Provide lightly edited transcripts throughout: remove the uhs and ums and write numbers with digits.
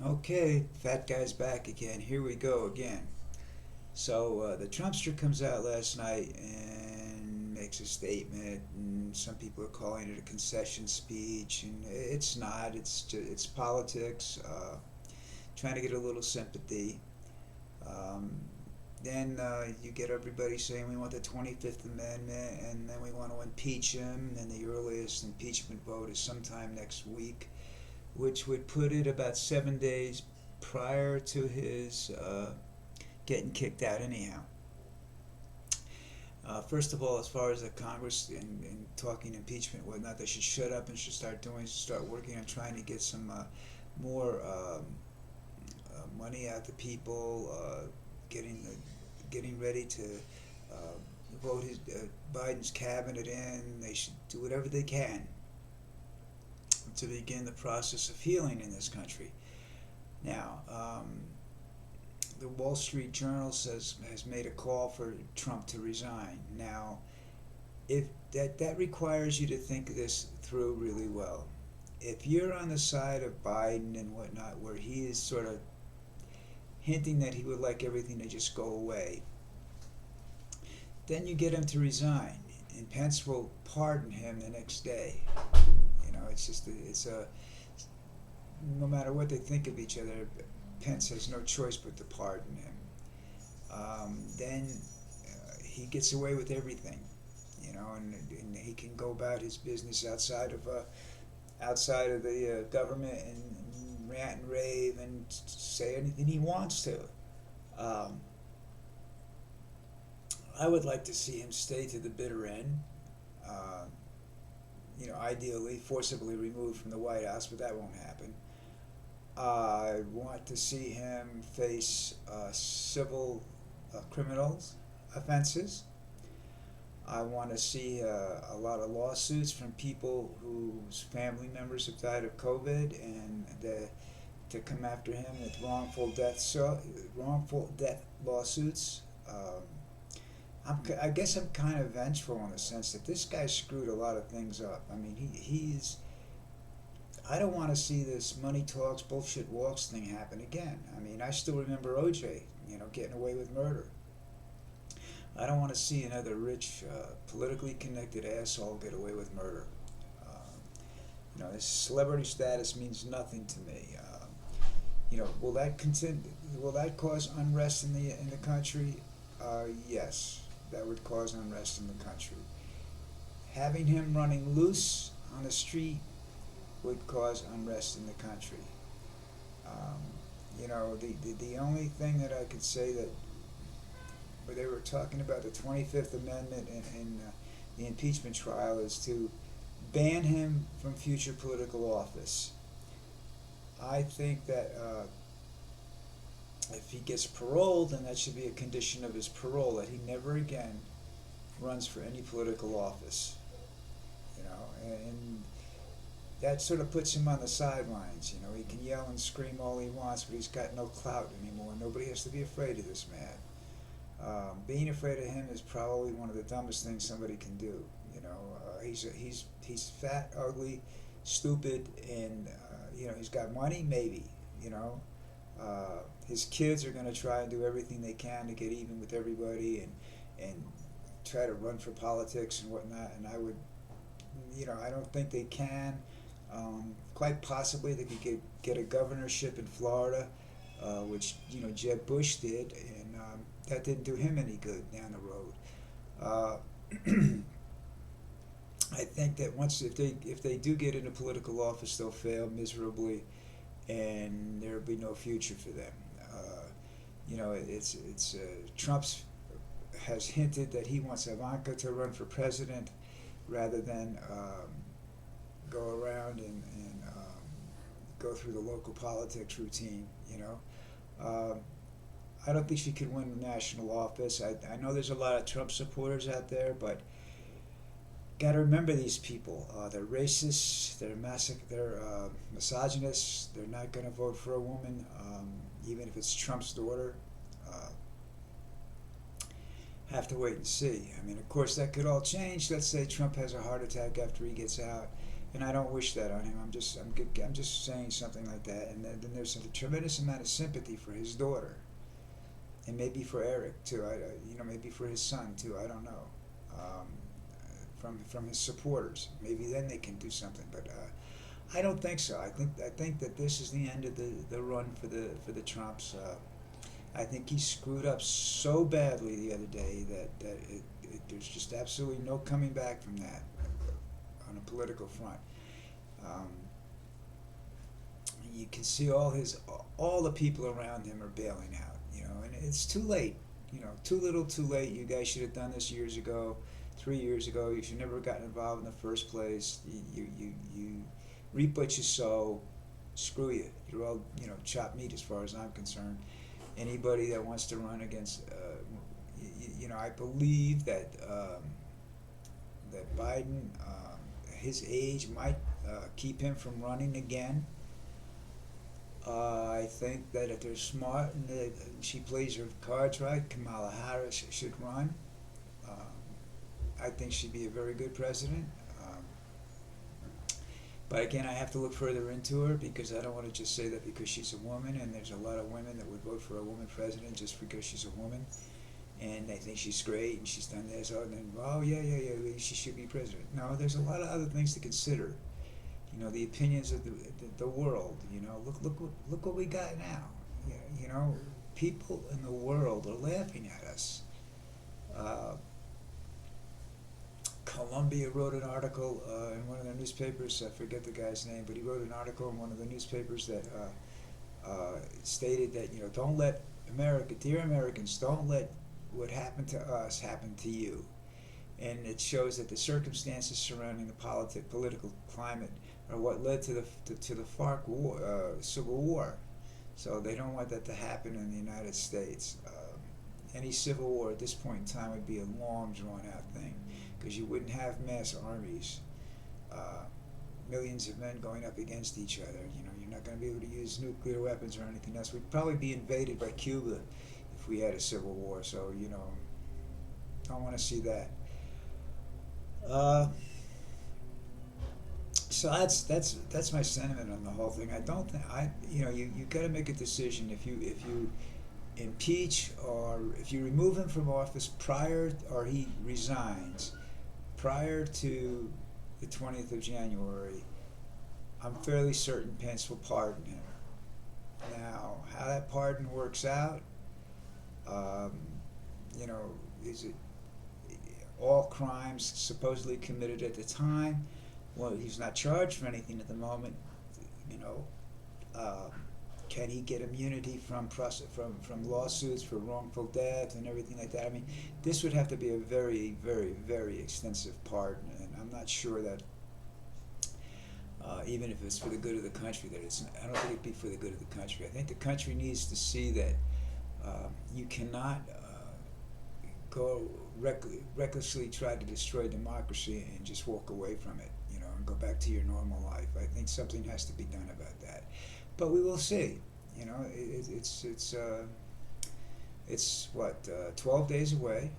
Okay, fat guy's back again. Here we go again. So the Trumpster comes out last night and makes a statement, and some people are calling it a concession speech, and it's not. It's politics, trying to get a little sympathy. Um, then you get everybody saying we want the 25th Amendment, and then we want to impeach him, and the earliest impeachment vote is sometime next week, which would put it about 7 days prior to his getting kicked out anyhow. First of all, as far as the Congress and talking impeachment and whatnot, they should shut up and should start working on trying to get some more money out to people, getting ready to vote Biden's cabinet in. They should do whatever they can to begin the process of healing in this country. Now, the Wall Street Journal has made a call for Trump to resign. Now, if that requires you to think this through really well. If you're on the side of Biden and whatnot, where he is sort of hinting that he would like everything to just go away, then you get him to resign, and Pence will pardon him the next day. It's a no matter what they think of each other, Pence has no choice but to pardon him. Then he gets away with everything, and he can go about his business outside of the government and rant and rave and say anything he wants to. Um, I would like to see him stay to the bitter end. Uh, Ideally, forcibly removed from the White House, but that won't happen. I want to see him face civil criminals offenses. I want to see a lot of lawsuits from people whose family members have died of COVID, and to come after him with wrongful death lawsuits. I guess I'm kind of vengeful in the sense that this guy screwed a lot of things up. I mean, he's. I don't want to see this money talks, bullshit walks thing happen again. I mean, I still remember OJ, getting away with murder. I don't want to see another rich, politically connected asshole get away with murder. His celebrity status means nothing to me. Will that continue? Will that cause unrest in the country? Yes, that would cause unrest in the country. Having him running loose on the street would cause unrest in the country. Um, the only thing that I could say that where they were talking about the 25th Amendment and the impeachment trial is to ban him from future political office. I think that if he gets paroled, then that should be a condition of his parole that he never again runs for any political office. And that sort of puts him on the sidelines. He can yell and scream all he wants, but he's got no clout anymore. Nobody has to be afraid of this man. Being afraid of him is probably one of the dumbest things somebody can do. He's fat, ugly, stupid, and he's got money, maybe. His kids are going to try and do everything they can to get even with everybody and try to run for politics and whatnot. And I don't think they can. Quite possibly they could get a governorship in Florida, which Jeb Bush did, and that didn't do him any good down the road. I think that if they do get into political office, they'll fail miserably, and there'll be no future for them. Trump's has hinted that he wants Ivanka to run for president rather than go around and go through the local politics routine. I don't think she could win national office. I know there's a lot of Trump supporters out there, but got to remember these people. They're racist. They're misogynists. They're not going to vote for a woman, even if it's Trump's daughter. Have to wait and see. I mean, of course, that could all change. Let's say Trump has a heart attack after he gets out, and I don't wish that on him. I'm just saying something like that. And then there's a tremendous amount of sympathy for his daughter, and maybe for Eric too. Maybe for his son too. I don't know. Um, from his supporters, maybe then they can do something. But I don't think so. I think that this is the end of the run for the Trumps. I think he screwed up so badly the other day that there's just absolutely no coming back from that on a political front. Um, you can see all the people around him are bailing out, and it's too late. Too little, too late. You guys should have done this years ago, 3 years ago. You should never have gotten involved in the first place. You reap what you sow. Screw you. You're all chopped meat as far as I'm concerned. Anybody that wants to run against, I believe that that Biden, his age might keep him from running again. I think that if they're smart and she plays her cards right, Kamala Harris should run. I think she'd be a very good president. But again, I have to look further into her because I don't want to just say that because she's a woman, and there's a lot of women that would vote for a woman president just because she's a woman, and they think she's great and she's done this, and then, yeah, she should be president. No, there's a lot of other things to consider. The opinions of the world. Look what we got now. People in the world are laughing at us. Columbia wrote an article in one of their newspapers. I forget the guy's name, but he wrote an article in one of the newspapers that stated that don't let dear Americans, don't let what happened to us happen to you. And it shows that the circumstances surrounding the political climate are what led to the FARC war, Civil War. So they don't want that to happen in the United States. Any civil war at this point in time would be a long, drawn-out thing, because you wouldn't have mass armies, millions of men going up against each other. You're not going to be able to use nuclear weapons or anything else. We'd probably be invaded by Cuba if we had a civil war. So don't want to see that. So that's my sentiment on the whole thing. I don't think you got to make a decision if you impeach or if you remove him from office or he resigns prior to the 20th of January. I'm fairly certain Pence will pardon him. Now, how that pardon works out, is it all crimes supposedly committed at the time? Well, he's not charged for anything at the moment. Can he get immunity from lawsuits for wrongful death and everything like that? I mean, this would have to be a very, very, very extensive pardon, and I'm not sure that even if it's for the good of the country, I don't think it'd be for the good of the country. I think the country needs to see that you cannot go recklessly try to destroy democracy and just walk away from it, and go back to your normal life. I think something has to be done about that. But we will see. It's what 12 days away.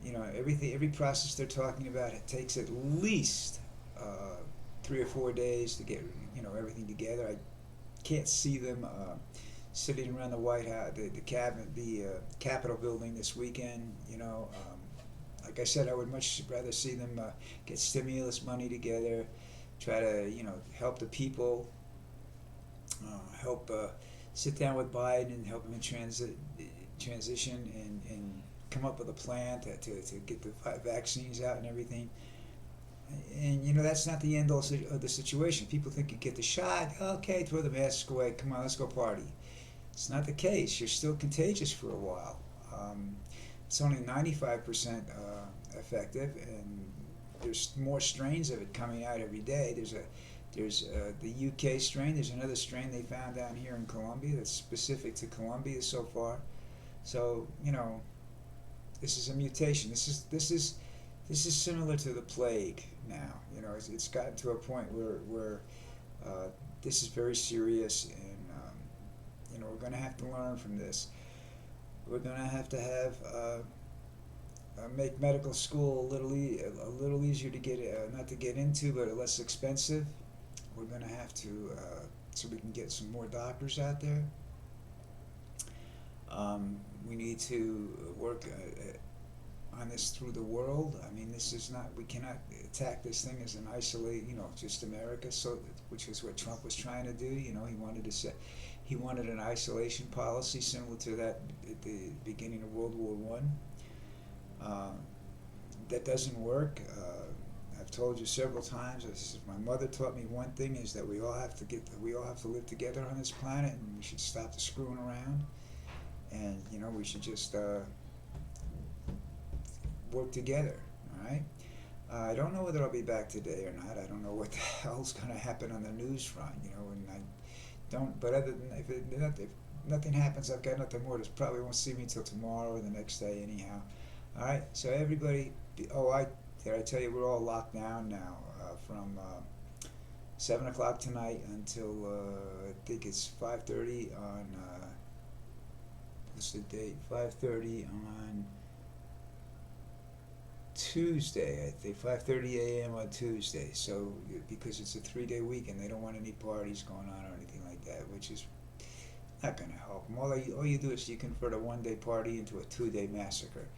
Every process they're talking about, it takes at least 3 or 4 days to get everything together. I can't see them sitting around the White House, the Capitol building this weekend. Like I said, I would much rather see them get stimulus money together, try to help the people, help sit down with Biden and help him in transition and come up with a plan to get the vaccines out and everything. And that's not the end of the situation. People think you get the shot, okay, throw the mask away, come on, let's go party. It's not the case. You're still contagious for a while. It's only 95% effective, and there's more strains of it coming out every day. There's the UK strain. There's another strain they found down here in Colombia that's specific to Colombia so far. So this is a mutation. This is similar to the plague now. It's gotten to a point where this is very serious, and we're going to have to learn from this. We're going to have make medical school a little easier to get, not to get into, but less expensive. We're going to have to, so we can get some more doctors out there. We need to work on this through the world. I mean, this is not, we cannot attack this thing as an isolate, just America. So, which is what Trump was trying to do. He wanted to say, he wanted an isolation policy similar to that at the beginning of World War One. That doesn't work. I've told you several times. My mother taught me one thing is that we all have to live together on this planet, and we should stop the screwing around. And we should just work together. All right. I don't know whether I'll be back today or not. I don't know what the hell's going to happen on the news front. And I don't. But other than if nothing happens, I've got nothing more. Probably won't see me till tomorrow or the next day anyhow. All right. So everybody. Did I tell you we're all locked down now from 7 o'clock tonight until I think it's 5:30 on. What's the date? 5:30 on Tuesday, I think 5:30 a.m. on Tuesday. So because it's a 3-day weekend, they don't want any parties going on or anything like that, which is not going to help them. All you do is you convert a 1-day party into a 2-day massacre.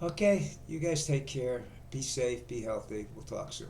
Okay, you guys take care. Be safe. Be healthy. We'll talk soon.